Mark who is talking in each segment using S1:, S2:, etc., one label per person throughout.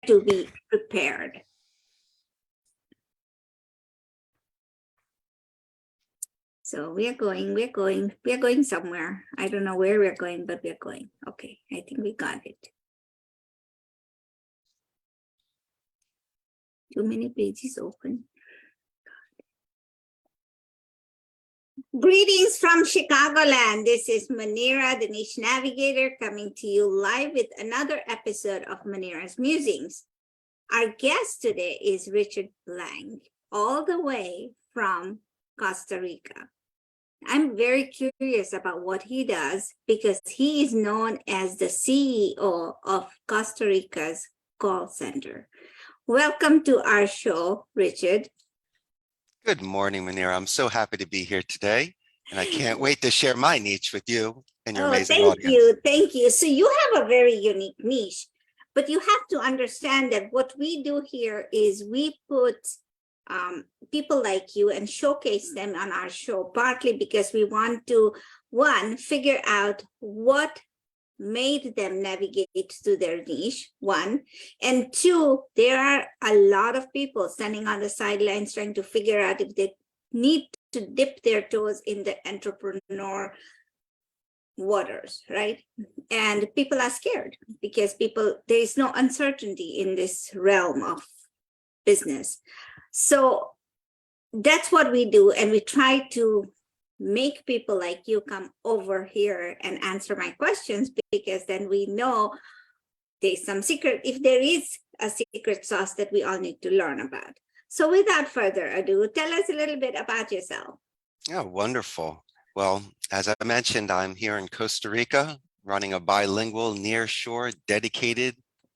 S1: to be prepared. So we are going somewhere. I don't know where we're going, but we're going. Okay, I think we got it. Too many pages open. Greetings from Chicagoland. This is Munira, the Niche Navigator, coming to you live with another episode of Munira's Musings. Our guest today is Richard Lang, all the way from Costa Rica. I'm very curious about what he does because he is known as the CEO of Costa Rica's call center. Welcome to our show, Richard.
S2: Good morning, Munira. I'm so happy to be here today, and I can't wait to share my niche with you and your amazing audience.
S1: Thank you. So you have a very unique niche, but you have to understand that what we do here is we put people like you and showcase them on our show, partly because we want to, one, figure out what made them navigate to their niche, one, and two, there are a lot of people standing on the sidelines trying to figure out if they need to dip their toes in the entrepreneur waters, right? And people are scared because there is no uncertainty in this realm of business. So that's what we do, and we try to make people like you come over here and answer my questions, because then we know there's some secret, if there is a secret sauce that we all need to learn about. So without further ado, tell us a little bit about yourself.
S2: Oh, wonderful. Well, as I mentioned, I'm here in Costa Rica running a bilingual, nearshore, dedicated,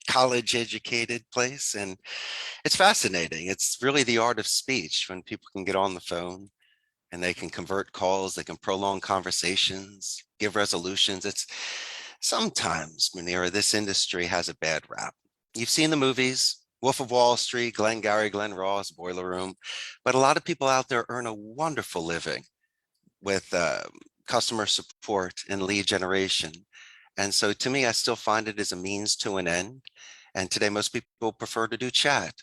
S2: college-educated place. And it's fascinating. It's really the art of speech when people can get on the phone and they can convert calls, they can prolong conversations, give resolutions. It's sometimes, Munira, this industry has a bad rap. You've seen the movies, Wolf of Wall Street, Glengarry Glen Ross, Boiler Room, but a lot of people out there earn a wonderful living with customer support and lead generation. And so to me, I still find it as a means to an end. And today, most people prefer to do chat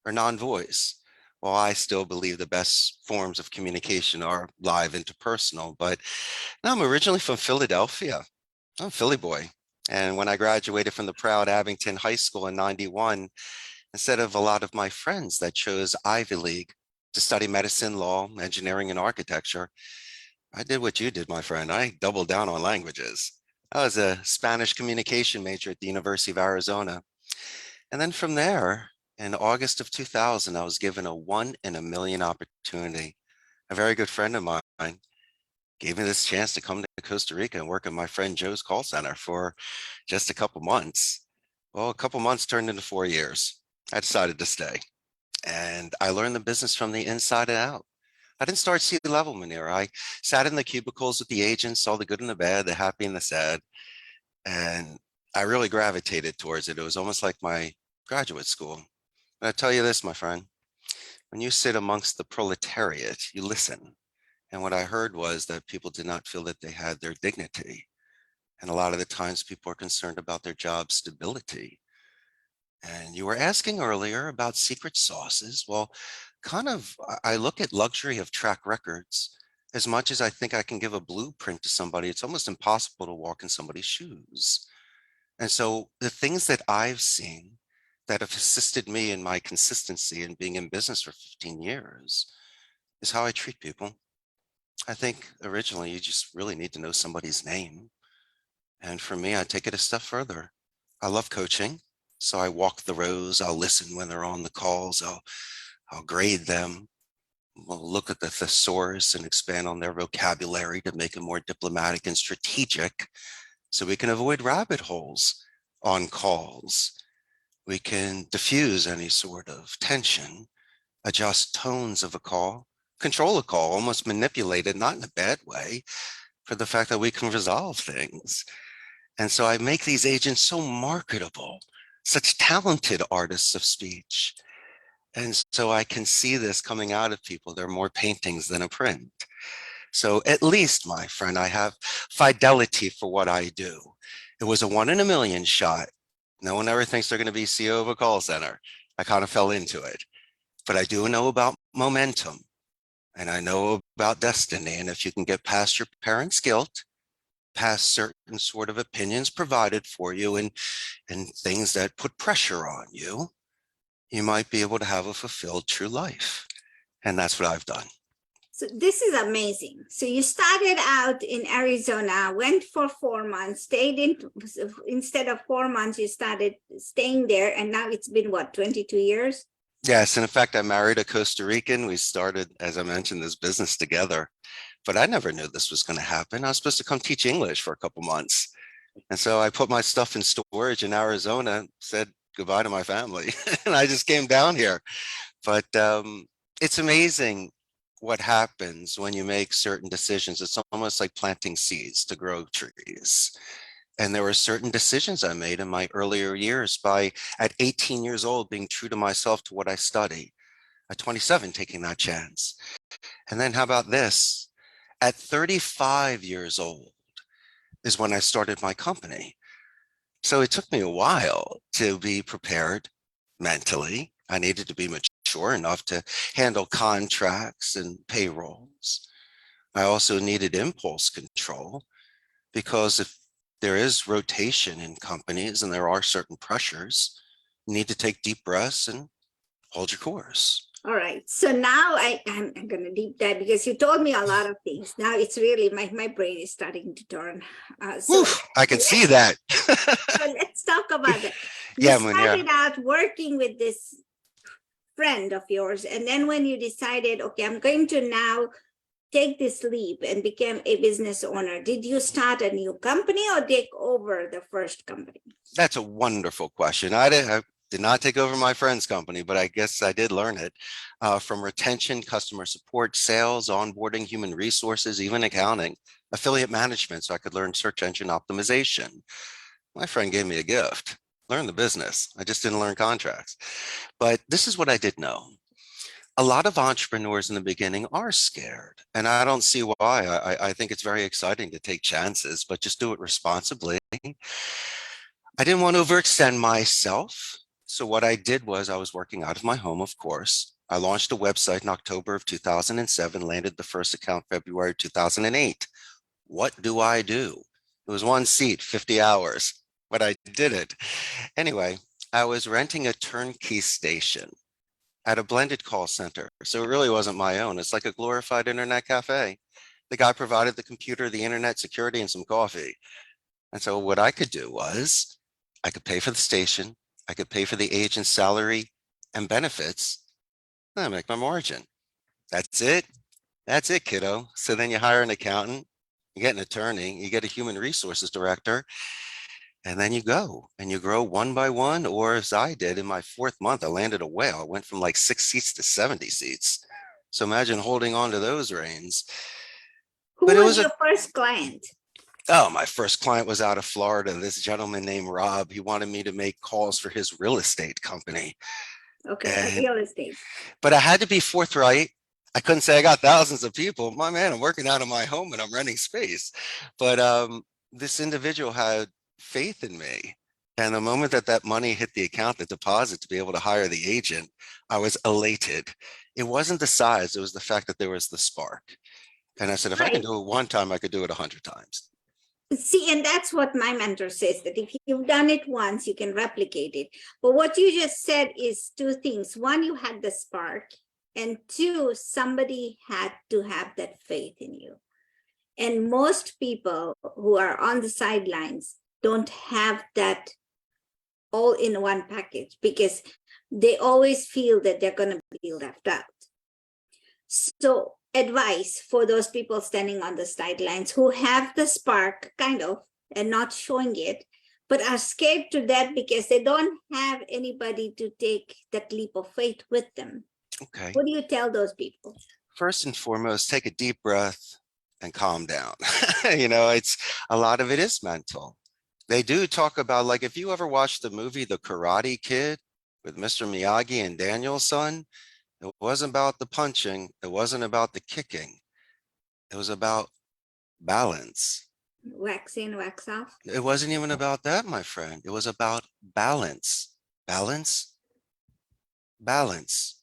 S2: or non-voice. Well, I still believe the best forms of communication are live interpersonal, but no, I'm originally from Philadelphia. I'm a Philly boy. And when I graduated from the proud Abington High School in '91, instead of a lot of my friends that chose Ivy League to study medicine, law, engineering, and architecture, I did what you did, my friend. I doubled down on languages. I was a Spanish communication major at the University of Arizona. And then from there, in August of 2000, I was given a 1 in a million opportunity. A very good friend of mine gave me this chance to come to Costa Rica and work at my friend Joe's call center for just a couple months. Well, a couple months turned into 4 years. I decided to stay, and I learned the business from the inside and out. I didn't start C-level, Munira. I sat in the cubicles with the agents, saw the good and the bad, the happy and the sad, and I really gravitated towards it. It was almost like my graduate school. And I tell you this, my friend, when you sit amongst the proletariat, you listen. And what I heard was that people did not feel that they had their dignity. And a lot of the times people are concerned about their job stability. And you were asking earlier about secret sauces. Well, I look at luxury of track records. As much as I think I can give a blueprint to somebody, it's almost impossible to walk in somebody's shoes. And so the things that I've seen that have assisted me in my consistency in being in business for 15 years is how I treat people. I think originally you just really need to know somebody's name. And for me, I take it a step further. I love coaching. So I walk the rows. I'll listen when they're on the calls. I'll grade them. We'll look at the thesaurus and expand on their vocabulary to make it more diplomatic and strategic so we can avoid rabbit holes on calls. We can diffuse any sort of tension, adjust tones of a call, control a call, almost manipulate it, not in a bad way, for the fact that we can resolve things. And so I make these agents so marketable, such talented artists of speech. And so I can see this coming out of people. They're more paintings than a print. So at least, my friend, I have fidelity for what I do. It was a 1 in a million shot No one ever thinks they're going to be CEO of a call center. I kind of fell into it, but I do know about momentum and I know about destiny. And if you can get past your parents' guilt, past certain sort of opinions provided for you and things that put pressure on you, you might be able to have a fulfilled true life. And that's what I've done.
S1: So this is amazing. So you started out in Arizona, went for 4 months, stayed in, instead of 4 months, you started staying there. And now it's been what, 22 years?
S2: Yes. And in fact, I married a Costa Rican. We started, as I mentioned, this business together, but I never knew this was going to happen. I was supposed to come teach English for a couple months. And so I put my stuff in storage in Arizona, said goodbye to my family, and I just came down here. But it's amazing what happens when you make certain decisions. It's almost like planting seeds to grow trees. And there were certain decisions I made in my earlier years by at 18 years old, being true to myself, to what I study, at 27, taking that chance. And then how about this? At 35 years old is when I started my company. So it took me a while to be prepared mentally. I needed to be mature enough to handle contracts and payrolls. I also needed impulse control, because if there is rotation in companies and there are certain pressures, you need to take deep breaths and hold your course.
S1: All right. So now I'm going to deep dive because you told me a lot of things. Now it's really, my brain is starting to turn. So
S2: Woof, I can see that.
S1: so let's talk about that. You
S2: Yeah, Munira.
S1: started out working with this friend of yours. And then when you decided, okay, I'm going to now take this leap and become a business owner, did you start a new company or take over the first company?
S2: That's a wonderful question. I did not take over my friend's company, but I guess I did learn it from retention, customer support, sales, onboarding, human resources, even accounting, affiliate management, so I could learn search engine optimization. My friend gave me a gift, learn the business. I just didn't learn contracts. But this is what I did know. A lot of entrepreneurs in the beginning are scared, and I don't see why. I think it's very exciting to take chances, but just do it responsibly. I didn't want to overextend myself. So what I did was, I was working out of my home, of course. I launched a website in October of 2007, landed the first account February 2008. What do I do? It was one seat, 50 hours, but I did it. Anyway, I was renting a turnkey station at a blended call center. So it really wasn't my own. It's like a glorified internet cafe. The guy provided the computer, the internet, security, and some coffee. And so what I could do was, I could pay for the station, I could pay for the agent's salary and benefits, and I make my margin. That's it. That's it, kiddo. So then you hire an accountant, you get an attorney, you get a human resources director, and then you go and you grow one by one. Or as I did, in my 4th month, I landed a whale. I went from like 6 seats to 70 seats. So imagine holding on to those reins.
S1: Who
S2: But it
S1: was
S2: was
S1: your first client?
S2: Oh, my first client was out of Florida. This gentleman named Rob, he wanted me to make calls for his real estate company.
S1: Okay,
S2: And,
S1: real estate.
S2: but I had to be forthright. I couldn't say I got thousands of people. My man, I'm working out of my home and I'm renting space. But this individual had faith in me. And the moment that that money hit the account, the deposit, to be able to hire the agent, I was elated. It wasn't the size, it was the fact that there was the spark. And I said, if I can
S1: Right.
S2: do it one time, I could do it 100 times.
S1: See, and that's what my mentor says, that if you've done it once, you can replicate it. But what you just said is two things. One, you had the spark, and two, somebody had to have that faith in you. And most people who are on the sidelines don't have that all in one package, because they always feel that they're going to be left out. So advice for those people standing on the sidelines who have the spark, kind of, and not showing it, but are scared to death because they don't have anybody to take that leap of faith with them.
S2: Okay.
S1: What do you tell those people?
S2: First and foremost, take a deep breath and calm down. It's a lot of it is mental. They do talk about, like, if you ever watched the movie The Karate Kid with Mr. Miyagi and Daniel's son, it wasn't about the punching. It wasn't about the kicking. It was about balance.
S1: Wax in, wax off.
S2: It wasn't even about that, my friend. It was about balance, balance, balance.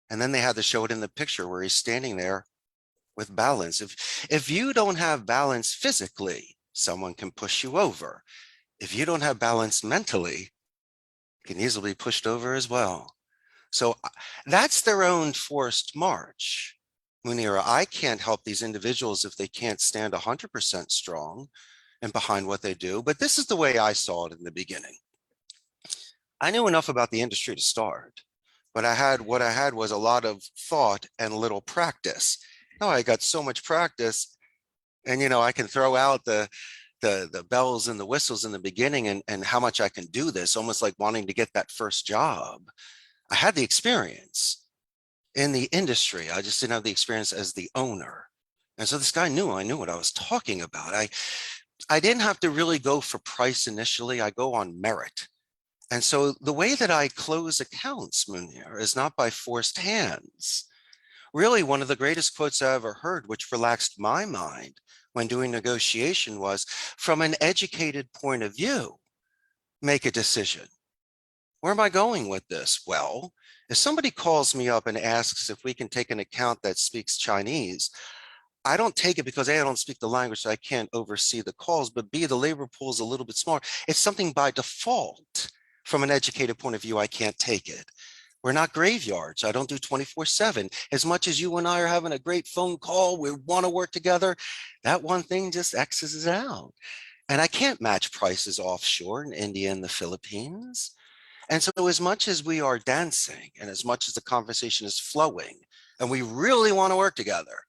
S2: And then they had to show it in the picture where he's standing there with balance. If you don't have balance physically, someone can push you over. If you don't have balance mentally, you can easily be pushed over as well. So that's their own forced march. Munira, I can't help these individuals if they can't stand 100% strong and behind what they do. But this is the way I saw it in the beginning. I knew enough about the industry to start, but what I had was a lot of thought and little practice. Now I got so much practice, and I can throw out the bells and the whistles in the beginning and how much I can do this, almost like wanting to get that first job. I had the experience in the industry. I just didn't have the experience as the owner. And so this guy knew I knew what I was talking about. I didn't have to really go for price initially. I go on merit. And so the way that I close accounts, Munir, is not by forced hands. Really, one of the greatest quotes I ever heard, which relaxed my mind when doing negotiation, was, from an educated point of view, make a decision. Where am I going with this? Well, if somebody calls me up and asks if we can take an account that speaks Chinese, I don't take it because A, I don't speak the language, so I can't oversee the calls, but B, the labor pool is a little bit smaller. It's something by default. From an educated point of view, I can't take it. We're not graveyards. I don't do 24/7. As much as you and I are having a great phone call, we want to work together, that one thing just X's out. And I can't match prices offshore in India and the Philippines. And so as much as we are dancing and as much as the conversation is flowing and we really want to work together,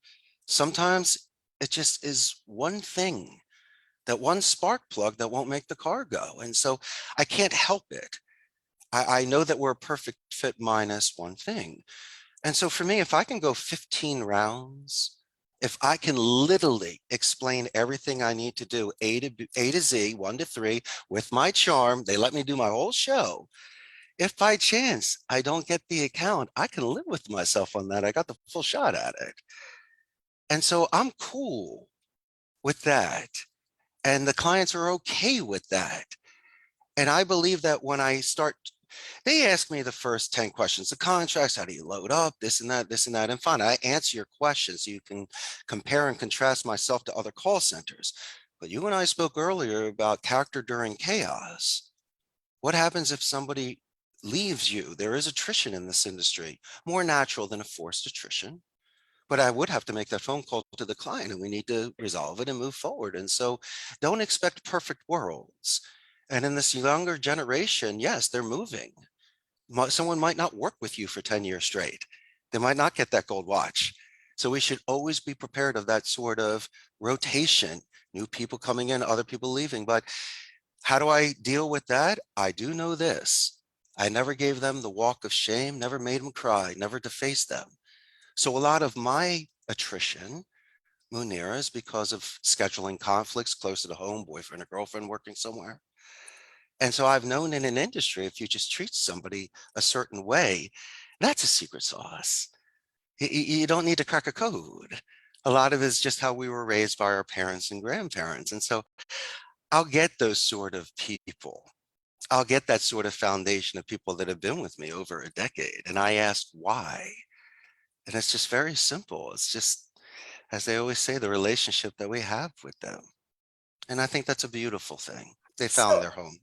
S2: sometimes it just is one thing, that one spark plug that won't make the car go. And so I can't help it. I know that we're a perfect fit minus one thing. And so for me, if I can go 15 rounds, if I can literally explain everything I need to do, A to Z, 1 to 3, with my charm, they let me do my whole show. If by chance I don't get the account, I can live with myself on that. I got the full shot at it. And so I'm cool with that. And the clients are okay with that. And I believe that when I start, they ask me the first 10 questions, the contracts, how do you load up, this and that, this and that. And fine, I answer your questions. You can compare and contrast myself to other call centers. But you and I spoke earlier about character during chaos. What happens if somebody leaves you? There is attrition in this industry, more natural than a forced attrition. But I would have to make that phone call to the client, and we need to resolve it and move forward. And so don't expect perfect worlds. And in this younger generation, yes, they're moving. Someone might not work with you for 10 years straight. They might not get that gold watch. So we should always be prepared of that sort of rotation, new people coming in, other people leaving. But how do I deal with that? I do know this. I never gave them the walk of shame, never made them cry, never defaced them. So a lot of my attrition, Munira, is because of scheduling conflicts closer to home, boyfriend or girlfriend working somewhere. And so I've known in an industry, if you just treat somebody a certain way, that's a secret sauce. You don't need to crack a code. A lot of it is just how we were raised by our parents and grandparents. And so I'll get those sort of people. I'll get that sort of foundation of people that have been with me over a decade. And I ask why. And it's just very simple. It's just, as they always say, the relationship that we have with them. And I think that's a beautiful thing. They found their home.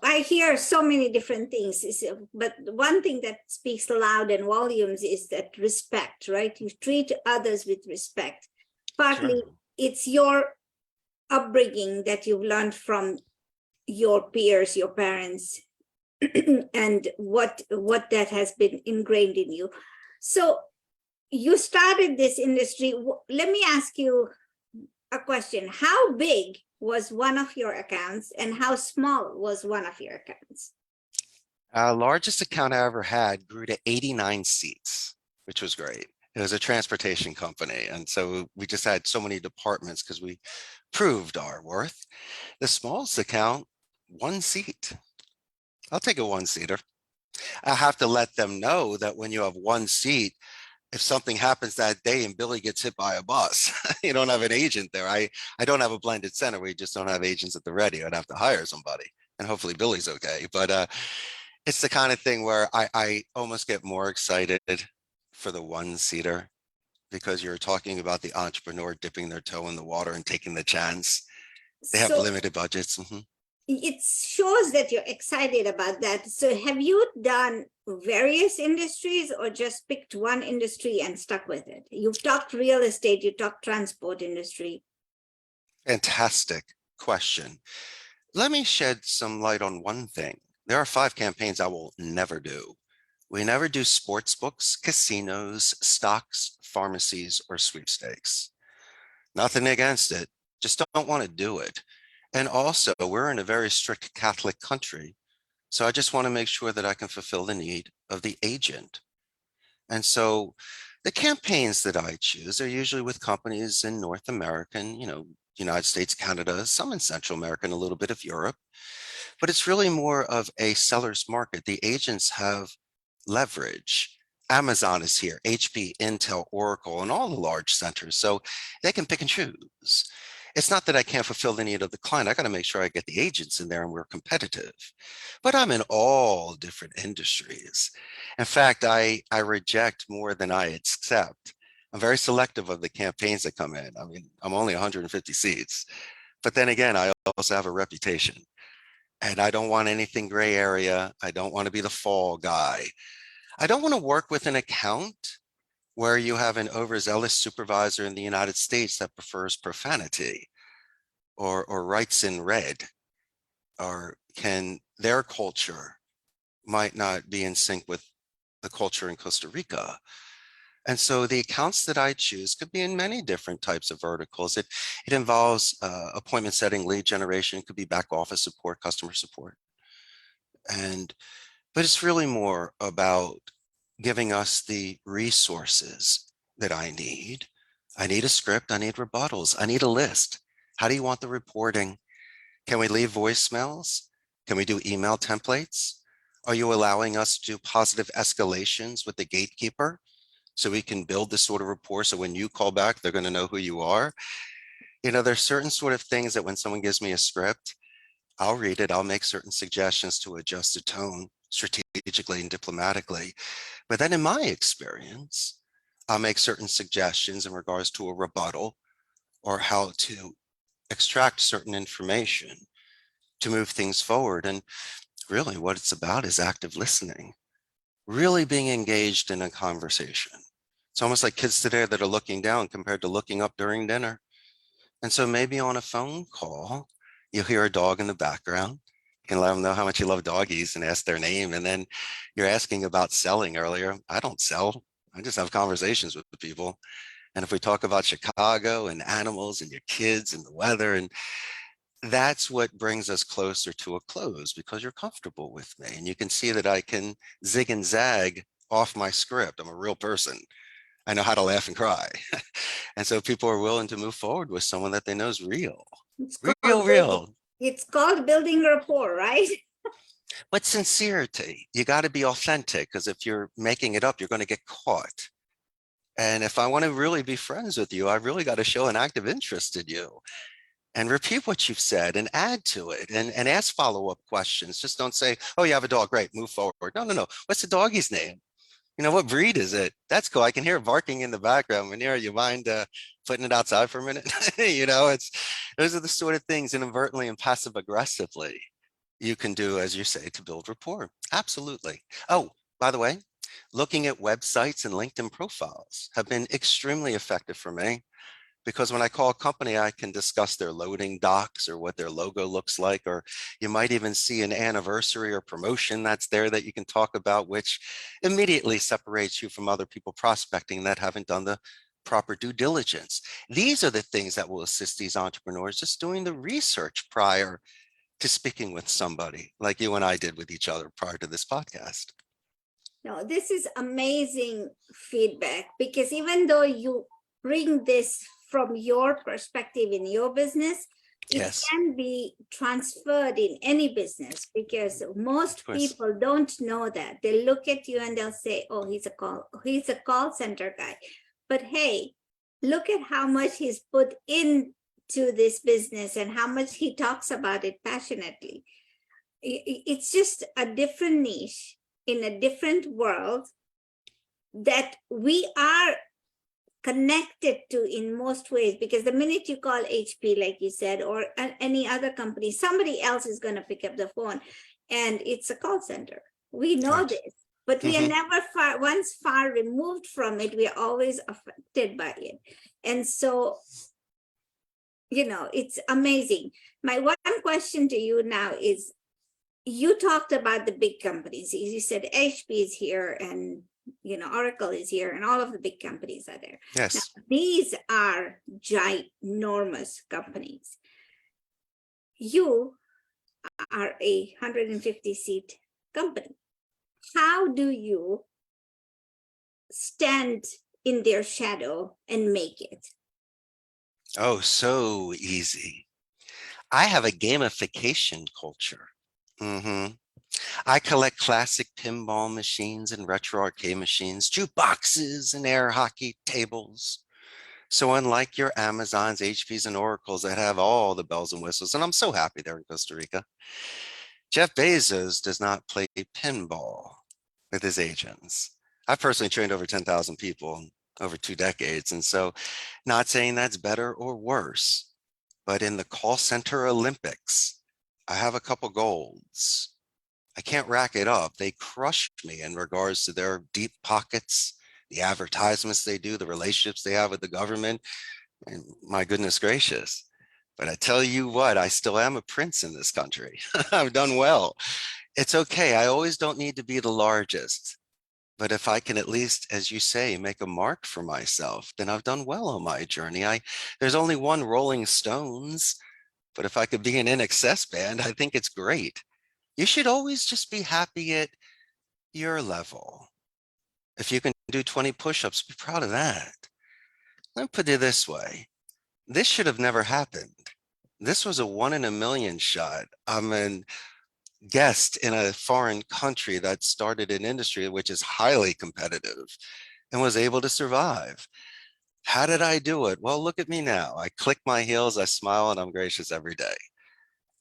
S1: I hear so many different things, but one thing that speaks loud and volumes is that respect, right? You treat others with respect. Partly,
S2: Sure.
S1: it's your upbringing that you've learned from your peers, your parents, and what that has been ingrained in you. So you started this industry. Let me ask you a question. How big was one of your accounts and how small was one of your accounts?
S2: Largest account I ever had grew to 89 seats, which was great. It was a transportation company. And so we just had so many departments because we proved our worth. The smallest account, 1 seat. I'll take a 1-seater. I have to let them know that when you have 1 seat, if something happens that day and Billy gets hit by a bus, you don't have an agent there. I don't have a blended center. We just don't have agents at the ready. I'd have to hire somebody, and hopefully Billy's okay. But it's the kind of thing where I almost get more excited for the one-seater, because you're talking about the entrepreneur dipping their toe in the water and taking the chance. They have
S1: So
S2: limited budgets.
S1: it shows that you're excited about that. So have you done various industries or just picked one industry and stuck with it? You've talked real estate, you talked transport industry.
S2: Fantastic question. Let me shed some light on one thing. There are 5 campaigns I will never do. We never do sports books, casinos, stocks, pharmacies, or sweepstakes. Nothing against it, just don't want to do it. And also, we're in a very strict Catholic country, so I just want to make sure that I can fulfill the need of the agent. And so the campaigns that I choose are usually with companies in North America, and, United States, Canada, some in Central America, and a little bit of Europe. But it's really more of a seller's market. The agents have leverage. Amazon is here, HP, Intel, Oracle, and all the large centers. So they can pick and choose. It's not that I can't fulfill the need of the client. I got to make sure I get the agents in there and we're competitive. But I'm in all different industries. In fact, I reject more than I accept. I'm very selective of the campaigns that come in. I mean, I'm only 150 seats. But then again, I also have a reputation. And I don't want anything gray area. I don't want to be the fall guy. I don't want to work with an account where you have an overzealous supervisor in the United States that prefers profanity or writes in red, or their culture might not be in sync with the culture in Costa Rica. And so the accounts that I choose could be in many different types of verticals. It involves appointment setting, lead generation, could be back office support, customer support. But it's really more about giving us the resources that I need. I need a script, I need rebuttals, I need a list. How do you want the reporting? Can we leave voicemails? Can we do email templates? Are you allowing us to do positive escalations with the gatekeeper so we can build this sort of rapport so when you call back, they're going to know who you are? There's certain sort of things that when someone gives me a script, I'll read it, I'll make certain suggestions to adjust the tone strategically and diplomatically. But then in my experience, I'll make certain suggestions in regards to a rebuttal or how to extract certain information to move things forward. And really what it's about is active listening, really being engaged in a conversation. It's almost like kids today that are looking down compared to looking up during dinner. And so maybe on a phone call, you'll hear a dog in the background. You can let them know how much you love doggies and ask their name. And then you're asking about selling earlier. I don't sell. I just have conversations with people. And if we talk about Chicago and animals and your kids and the weather, and that's what brings us closer to a close, because you're comfortable with me and you can see that I can zig and zag off my script. I'm a real person. I know how to laugh and cry. And so people are willing to move forward with someone that they know is real. Real.
S1: It's called building rapport, right?
S2: But sincerity, you got to be authentic, because if you're making it up, you're going to get caught. And if I want to really be friends with you, I really got to show an active interest in you and repeat what you've said and add to it and ask follow-up questions. Just don't say, oh, you have a dog, great, move forward. No. What's the doggy's name? What breed is it? That's cool. I can hear it barking in the background. Munira, you mind putting it outside for a minute? Those are the sort of things inadvertently and passive aggressively you can do, as you say, to build rapport. Absolutely. Oh, by the way, looking at websites and LinkedIn profiles have been extremely effective for me, because when I call a company, I can discuss their loading docs or what their logo looks like, or you might even see an anniversary or promotion that's there that you can talk about, which immediately separates you from other people prospecting that haven't done the proper due diligence. These are the things that will assist these entrepreneurs, just doing the research prior to speaking with somebody like you and I did with each other prior to this podcast.
S1: No, this is amazing feedback, because even though you bring this from your perspective in your business, It
S2: Yes,
S1: can be transferred in any business because
S2: of
S1: most
S2: course.
S1: people don't know that. They look at you and they'll say, oh, he's a call center guy. But hey, look at how much he's put into this business and how much he talks about it passionately. It's just a different niche in a different world that we are connected to in most ways, because the minute you call HP, like you said, or any other company, somebody else is going to pick up the phone, and it's a call center. We know
S2: Right.
S1: this, but we are
S2: Hmm.
S1: never far removed from it. We are always affected by it. And so, it's amazing. My one question to you now is, you talked about the big companies. You said HP is here, and Oracle is here, and all of the big companies are there. Now,
S2: Yes.
S1: these are ginormous companies. You are a 150 seat company. How do you stand in their shadow and make it?
S2: Oh, so easy. I have a gamification culture. Hmm. I collect classic pinball machines and retro arcade machines, jukeboxes and air hockey tables. So unlike your Amazons, HPs, and Oracles that have all the bells and whistles, and I'm so happy they're in Costa Rica, Jeff Bezos does not play pinball with his agents. I've personally trained over 10,000 people over 2 decades. And so not saying that's better or worse, but in the call center Olympics, I have a couple golds. I can't rack it up. They crush me in regards to their deep pockets, the advertisements they do, the relationships they have with the government. And my goodness gracious. But I tell you what, I still am a prince in this country. I've done well. It's okay. I always don't need to be the largest. But if I can at least, as you say, make a mark for myself, then I've done well on my journey. There's only one Rolling Stones, but if I could be an NXS band, I think it's great. You should always just be happy at your level. If you can do 20 push-ups, be proud of that. Let me put it this way. This should have never happened. This was a 1 in a million shot. I'm a guest in a foreign country that started an industry which is highly competitive and was able to survive. How did I do it? Well, look at me now. I click my heels, I smile, and I'm gracious every day.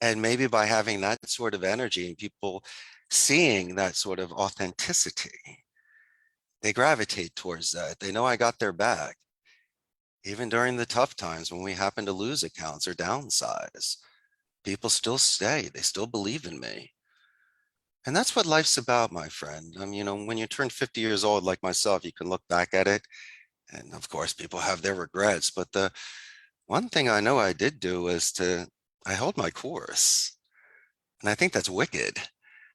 S2: And maybe by having that sort of energy and people seeing that sort of authenticity, they gravitate towards that. They know I got their back. Even during the tough times when we happen to lose accounts or downsize, people still stay. They still believe in me. And that's what life's about, my friend. When you turn 50 years old, like myself, you can look back at it. And of course, people have their regrets. But the one thing I know I did do is I held my course. And I think that's wicked.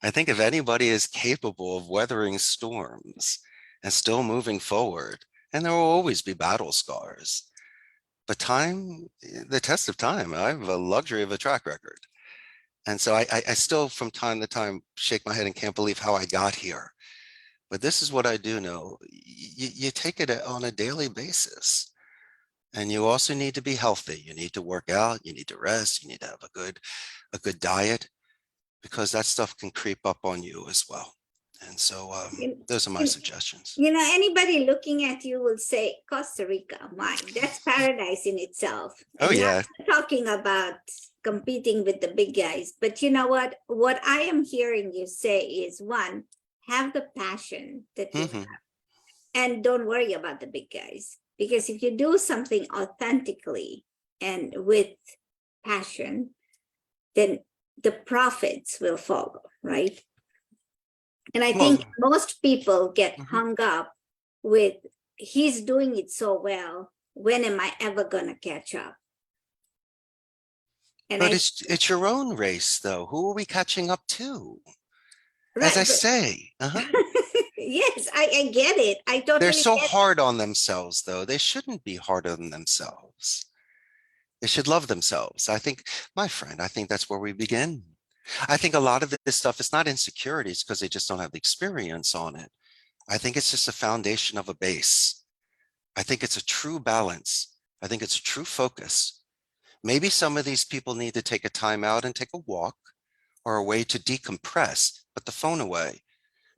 S2: I think if anybody is capable of weathering storms and still moving forward, and there will always be battle scars, but the test of time, I have a luxury of a track record. And so I still, from time to time, shake my head and can't believe how I got here. But this is what I do know. You take it on a daily basis. And you also need to be healthy. You need to work out, you need to rest, you need to have a good diet, because that stuff can creep up on you as well. And so
S1: You,
S2: those are my
S1: you,
S2: suggestions.
S1: Anybody looking at you will say, Costa Rica, my, that's paradise in itself.
S2: Oh
S1: And not
S2: yeah.
S1: talking about competing with the big guys, but you know what? What I am hearing you say is, one, have the passion that you
S2: Hmm.
S1: have, and don't worry about the big guys. Because if you do something authentically and with passion, then the profits will follow, right? And I
S2: Well,
S1: think most people get
S2: mhm.
S1: hung up with, he's doing it so well. When am I ever going to catch up? And
S2: But
S1: I,
S2: it's your own race, though. Who are we catching up to? As I
S1: right.
S2: say,
S1: Yes, I get it. I
S2: they're
S1: totally
S2: so
S1: get
S2: hard on themselves, though. They shouldn't be hard on themselves. They should love themselves. I think, my friend, I think that's where we begin. I think a lot of this stuff is not insecurities because they just don't have the experience on it. I think it's just a foundation of a base. I think it's a true balance. I think it's a true focus. Maybe some of these people need to take a time out and take a walk or a way to decompress, put the phone away.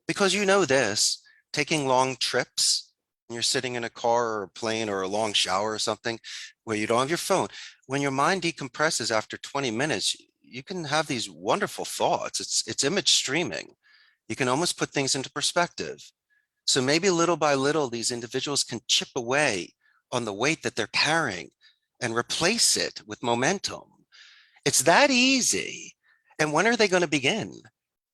S2: Because you know this, taking long trips, when you're sitting in a car or a plane or a long shower or something where you don't have your phone, when your mind decompresses after 20 minutes, you can have these wonderful thoughts. It's image streaming. You can almost put things into perspective. So maybe little by little, these individuals can chip away on the weight that they're carrying and replace it with momentum. It's that easy. And when are they going to begin?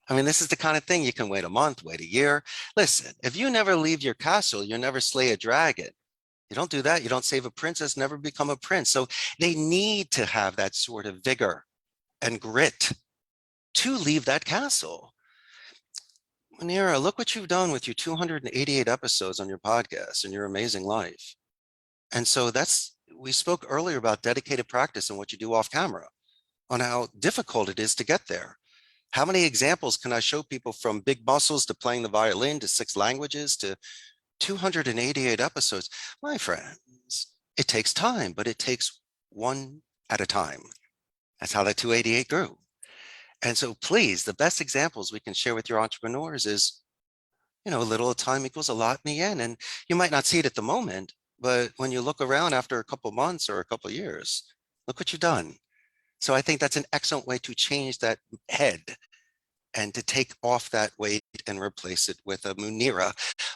S2: I mean, this is the kind of thing you can wait a month, wait a year. Listen, if you never leave your castle, you'll never slay a dragon. You don't do that. You don't save a princess, never become a prince. So they need to have that sort of vigor and grit to leave that castle. Munira, look what you've done with your 288 episodes on your podcast and your amazing life. And so we spoke earlier about dedicated practice and what you do off camera, on how difficult it is to get there. How many examples can I show people, from big muscles to playing the violin to 6 languages to 288 episodes? My friends, it takes time, but it takes one at a time. That's how that 288 grew. And so please, the best examples we can share with your entrepreneurs is, a little time equals a lot in the end. And you might not see it at the moment, but when you look around after a couple of months or a couple of years, look what you've done. So I think that's an excellent way to change that head and to take off that weight and replace it with a Munira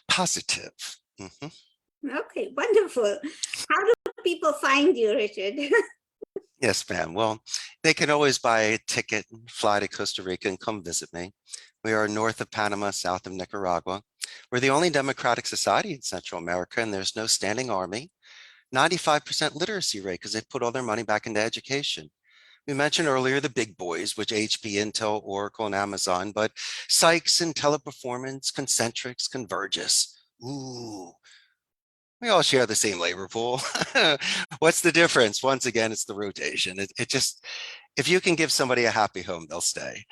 S2: positive.
S1: Okay, wonderful. How do people find you, Richard?
S2: Yes, ma'am. Well, they can always buy a ticket and fly to Costa Rica and come visit me. We are north of Panama, south of Nicaragua. We're the only democratic society in Central America, and there's no standing army. 95% literacy rate because they put all their money back into education. We mentioned earlier the big boys, which HP, Intel, Oracle, and Amazon, but Sykes and Teleperformance, Concentrix, Convergys. Ooh, we all share the same labor pool. What's the difference? Once again, it's the rotation. It just, if you can give somebody a happy home, they'll stay.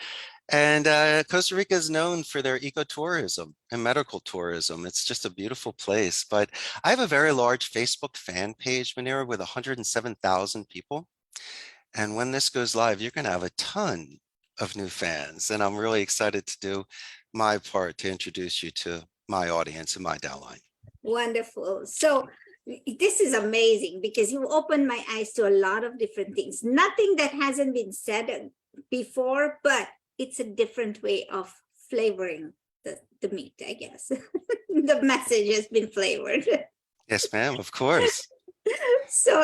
S2: And Costa Rica is known for their ecotourism and medical tourism. It's just a beautiful place. But I have a very large Facebook fan page, Munira, with 107,000 people. And when this goes live, you're going to have a ton of new fans. And I'm really excited to do my part to introduce you to my audience and my downline.
S1: Wonderful. So this is amazing because you opened my eyes to a lot of different things. Nothing that hasn't been said before, but it's a different way of flavoring the meat, I guess. The message has been flavored.
S2: Yes, ma'am, of course.
S1: So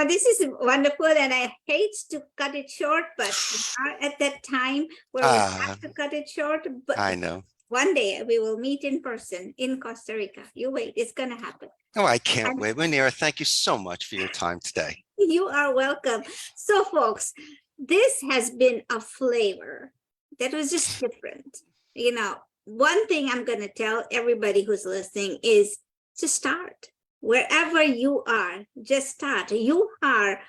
S1: this is wonderful, and I hate to cut it short, but we are at that time where we have to cut it short. But
S2: I know.
S1: One day we will meet in person in Costa Rica. You wait, it's going to happen.
S2: Oh, I can't wait. Munira, thank you so much for your time today.
S1: You are welcome. So folks, this has been a flavor that was just different. One thing I'm going to tell everybody who's listening is to start. Wherever you are, just start. You are,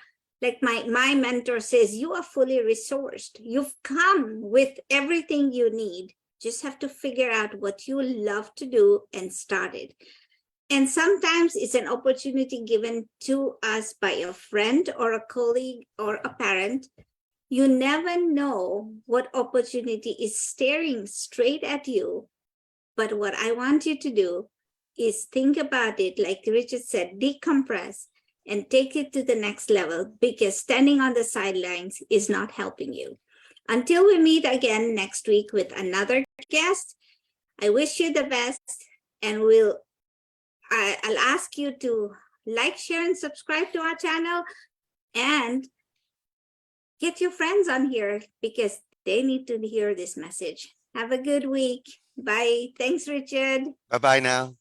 S1: like my mentor says, you are fully resourced. You've come with everything you need. Just have to figure out what you love to do and start it. And sometimes it's an opportunity given to us by a friend or a colleague or a parent. You never know what opportunity is staring straight at you. But what I want you to do is think about it, like Richard said, decompress and take it to the next level, because standing on the sidelines is not helping you. Until we meet again next week with another guest, I wish you the best, and I'll ask you to like, share, and subscribe to our channel, and get your friends on here because they need to hear this message. Have a good week. Bye. Thanks, Richard.
S2: Bye-bye now.